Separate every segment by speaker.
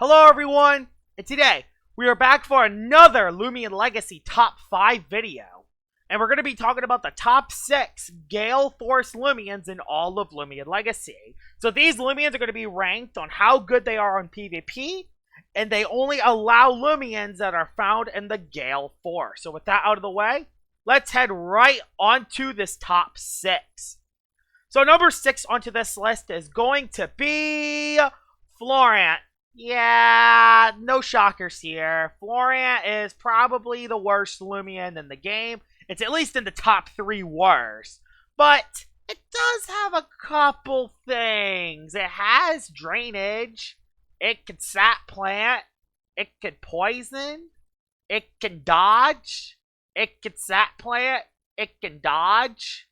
Speaker 1: Hello everyone, and today we are back for another Loomian Legacy Top 5 video. And we're going to be talking about the top 6 Gale Forest Loomians in all of Loomian Legacy. So these Loomians are going to be ranked on how good they are on PvP, and they only allow Loomians that are found in the Gale Forest. So with that out of the way, let's head right onto this top 6. So number 6 onto this list is going to be Florence. Yeah, no shockers here. Florence is probably the worst Loomian in the game. It's at least in the top 3 worst. But it does have a couple things. It has drainage. It can sap plant. It can poison. It can dodge. It can sap plant. It can dodge.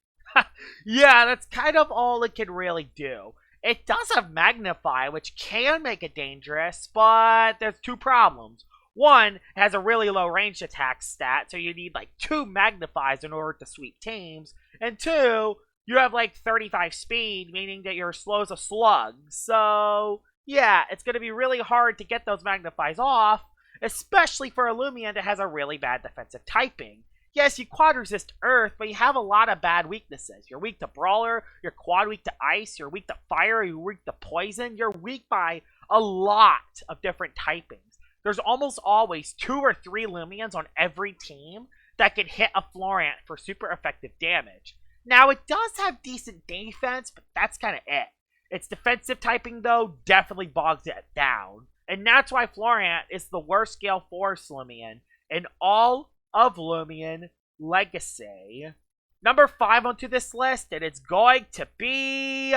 Speaker 1: Yeah, that's kind of all it can really do. It does have Magnify, which can make it dangerous, but there's 2 problems. One, it has a really low range attack stat, so you need like 2 Magnifies in order to sweep teams. And 2, you have like 35 speed, meaning that you're slow as a slug. So, yeah, it's going to be really hard to get those Magnifies off, especially for a Loomian that has a really bad defensive typing. Yes, you quad resist Earth, but you have a lot of bad weaknesses. You're weak to Brawler, you're quad weak to Ice, you're weak to Fire, you're weak to Poison. You're weak by a lot of different typings. There's almost always 2 or 3 Loomians on every team that can hit a Florence for super effective damage. Now, it does have decent defense, but that's kind of it. Its defensive typing, though, definitely bogs it down. And that's why Florence is the worst Gale Forest Loomian in all of Loomian Legacy. Number 5 onto this list, and it's going to be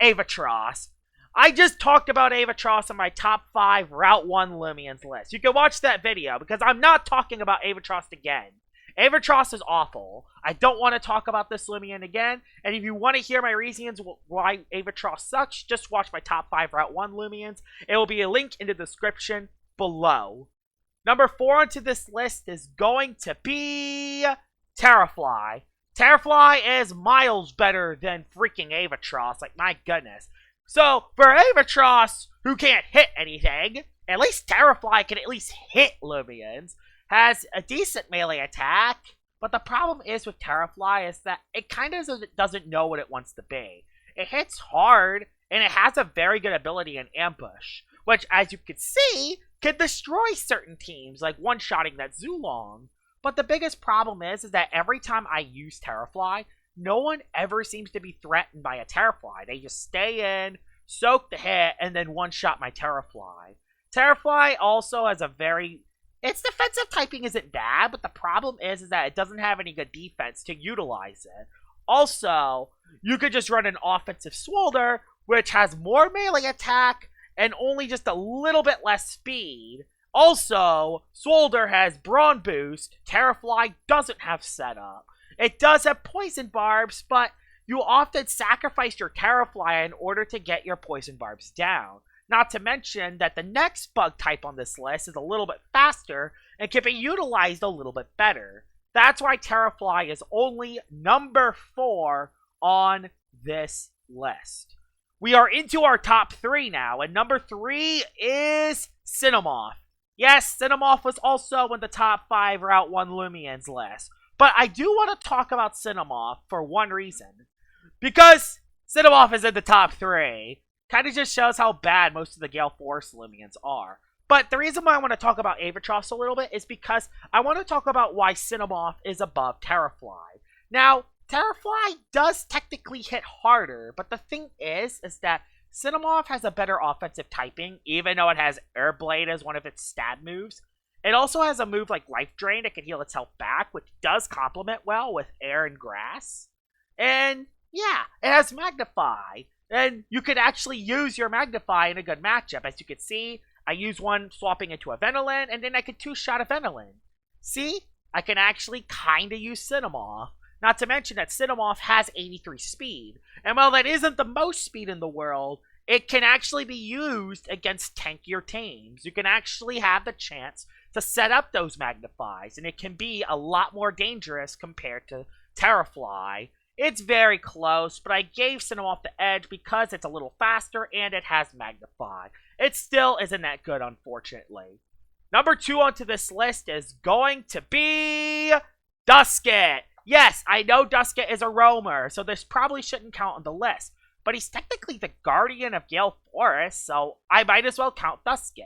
Speaker 1: Avatross. I just talked about Avatross in my top 5 Route 1 Loomians list. You can watch that video, because I'm not talking about Avatross again. Avatross is awful. I don't want to talk about this Loomian again, and if you want to hear my reasons why Avatross sucks, just watch my top 5 Route 1 Loomians. It will be a link in the description below. Number 4 onto this list is going to be Terrafly. Terrafly is miles better than freaking Avatross, like my goodness. So, for Avatross, who can't hit anything, at least Terrafly can at least hit Loomians, has a decent melee attack, but the problem is with Terrafly is that it kind of doesn't know what it wants to be. It hits hard, and it has a very good ability in Ambush, which, as you can see, can destroy certain teams, like one-shotting that Zulong. But the biggest problem is that every time I use Terrafly, no one ever seems to be threatened by a Terrafly. They just stay in, soak the hit, and then one-shot my Terrafly. Terrafly also has a very... Its defensive typing isn't bad, but the problem is that it doesn't have any good defense to utilize it. Also, you could just run an offensive Swolder, which has more melee attack, and only just a little bit less speed. Also, Swolder has Brawn Boost. Terrafly doesn't have setup. It does have Poison Barbs, but you often sacrifice your Terrafly in order to get your Poison Barbs down. Not to mention that the next bug type on this list is a little bit faster and can be utilized a little bit better. That's why Terrafly is only number 4 on this list. We are into our top 3 now, and number 3 is Cinemoth. Yes, Cinemoth was also in the top 5 Route 1 Loomians list, but I do want to talk about Cinemoth for one reason. Because Cinemoth is in the top 3, kind of just shows how bad most of the Gale Forest Loomians are. But the reason why I want to talk about Avatross a little bit is because I want to talk about why Cinemoth is above Terrafly. Now, Terrafly does technically hit harder, but the thing is that Cinemoth has a better offensive typing, even though it has Air Blade as one of its stab moves. It also has a move like Life Drain that can heal its health back, which does complement well with Air and Grass. And yeah, it has Magnify, and you could actually use your Magnify in a good matchup. As you can see, I use one swapping into a Venolin, and then I could 2-shot a Venolin. See? I can actually kind of use Cinemoth. Not to mention that Cinemoth has 83 speed, and while that isn't the most speed in the world, it can actually be used against tankier teams. You can actually have the chance to set up those Magnifies, and it can be a lot more dangerous compared to Terrafly. It's very close, but I gave Sinnoh off the edge because it's a little faster and it has Magnify. It still isn't that good, unfortunately. Number 2 onto this list is going to be Duska. Yes, I know Duska is a roamer, so this probably shouldn't count on the list. But he's technically the guardian of Gale Forest, so I might as well count Duska.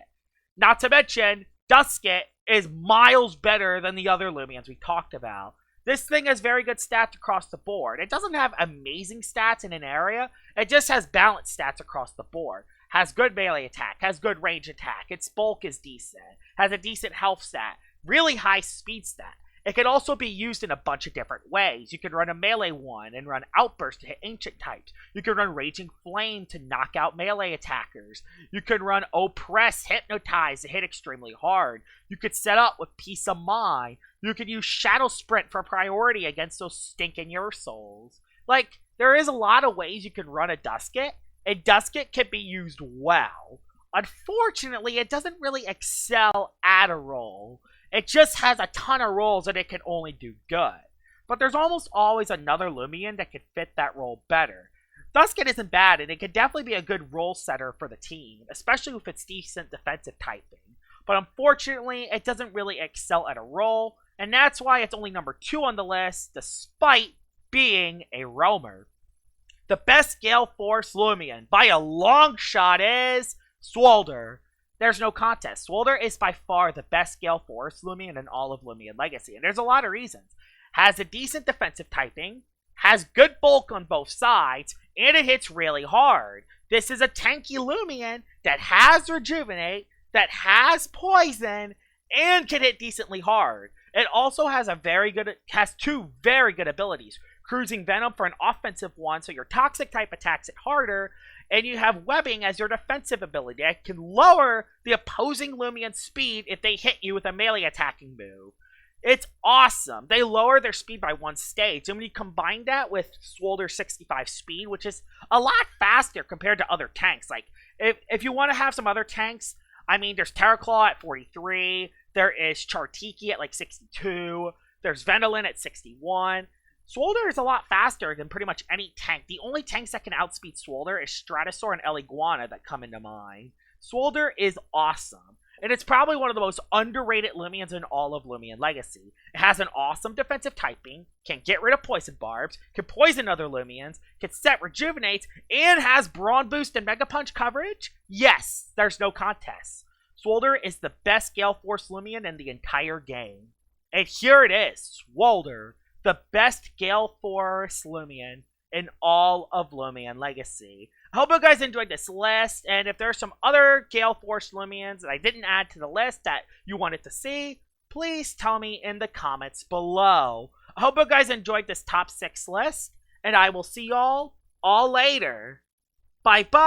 Speaker 1: Not to mention, Duska is miles better than the other Loomians we talked about. This thing has very good stats across the board. It doesn't have amazing stats in an area. It just has balanced stats across the board. Has good melee attack, has good range attack, its bulk is decent, has a decent health stat, really high speed stat. It can also be used in a bunch of different ways. You can run a melee one and run Outburst to hit ancient types. You can run Raging Flame to knock out melee attackers. You can run Oppress, Hypnotize to hit extremely hard. You could set up with Peace of Mind. You could use Shadow Sprint for priority against those stinking Ursouls. Like, there is a lot of ways you can run a Duskit, and Duskit can be used well. Unfortunately, it doesn't really excel at a role. It just has a ton of roles and it can only do good. But there's almost always another Loomian that could fit that role better. Duskit isn't bad and it could definitely be a good role setter for the team, especially with its decent defensive typing. But unfortunately, it doesn't really excel at a role, and that's why it's only number 2 on the list, despite being a roamer. The best Gale Forest Loomian, by a long shot, is Swolder. There's no contest. Swolder is by far the best Gale Forest Loomian in all of Loomian Legacy, and there's a lot of reasons. Has a decent defensive typing, has good bulk on both sides, and it hits really hard. This is a tanky Loomian that has Rejuvenate, that has Poison, and can hit decently hard. It also has has 2 very good abilities. Cruising Venom for an offensive one, so your Toxic type attacks it harder, and you have Webbing as your defensive ability. It can lower the opposing Loomian's speed if they hit you with a melee attacking move. It's awesome. They lower their speed by 1 stage, and when you combine that with Swolder's 65 speed, which is a lot faster compared to other tanks. Like, if you want to have some other tanks, I mean, there's Terraclaw at 43, there is Chartiki at like 62, there's Vendolin at 61. Swolder is a lot faster than pretty much any tank. The only tanks that can outspeed Swolder is Stratosaur and El Iguana that come into mind. Swolder is awesome, and it's probably one of the most underrated Loomians in all of Loomian Legacy. It has an awesome defensive typing, can get rid of Poison Barbs, can poison other Loomians, can set Rejuvenates, and has Brawn Boost and Mega Punch coverage? Yes, there's no contest. Swolder is the best Gale Force Loomian in the entire game. And here it is, Swolder, the best Gale Forest Loomian in all of Loomian Legacy. I hope you guys enjoyed this list, and if there's some other Gale Forest Loomians that I didn't add to the list that you wanted to see, please tell me in the comments below. I hope you guys enjoyed this top 6 list, and I will see y'all all later. Bye-bye!